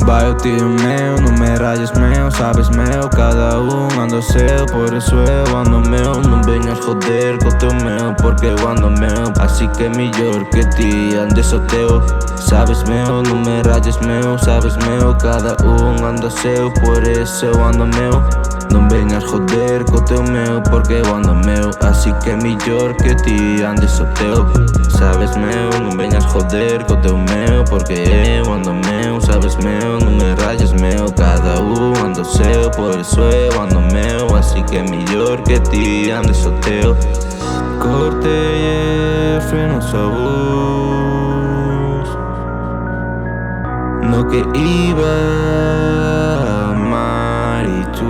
Vai o tío meu, non me rayes meu, sabes meu. Cada un ando seu, por eso eu ando meu. Non veñas joder co teu meu, porque eu ando meu. Así que millor que ti andes o teu. Sabes meu, non me rayes meu, sabes meu. Cada un ando seu, por eso eu ando meu. Non veñas joder co teu meu, porque eu ando meu. Así que millor que ti andes o teu. Sabes meu, non veñas joder co teu meu, porque eu ando meu. Sabes meu, non me rayes meu. Cada un ando seu, por eso eu ando meu. Así que millor que ti andes o teu. Cortei e frenos a bus no que iba a Maritus.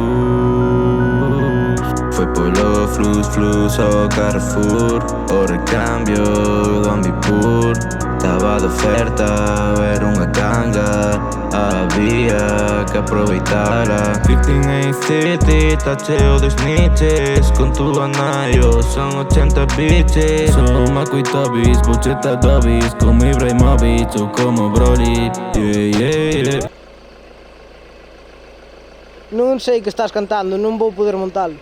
Foi polo flus ao Carrefour. O recambio do Ambipur taba de oferta, era unha ganga, había que aproveitala. 15 City tá cheo de snitches, con tu anaio son 80 bitches. Son Macuito bis, Bucheta Dobis, como Ibrahimovic ou como Broly. Yeah. Non sei que estás cantando, non vou poder montalo.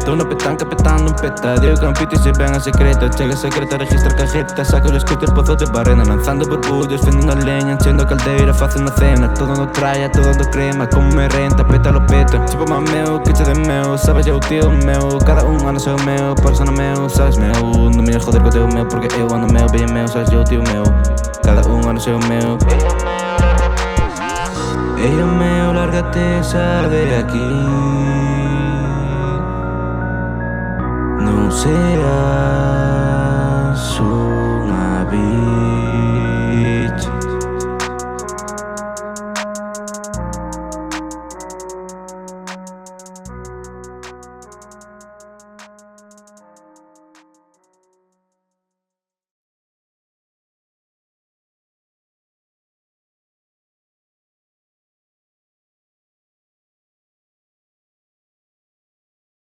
Tô no petanca petando un peta. Digo campito e se ven a secreta. Chega secreta, registra cajeta. Saco os scooters, pozos de barrena. Lanzando borbullos, fendendo a leña. Enchendo a caldeira, facendo a cena. Todo no traia, todo no crema. Como me renta, peta lo peta. Tipo má meu, que che de meu. Sabes eu tío meu, cada un anda seu meu. Persona meu, sabes meu. Non me joder co teu meu, porque eu ando meu. Bella meu, sabes eu tío meu. Cada un anda seu meu. Ella meu, lárgate, sal de aquí. Non seas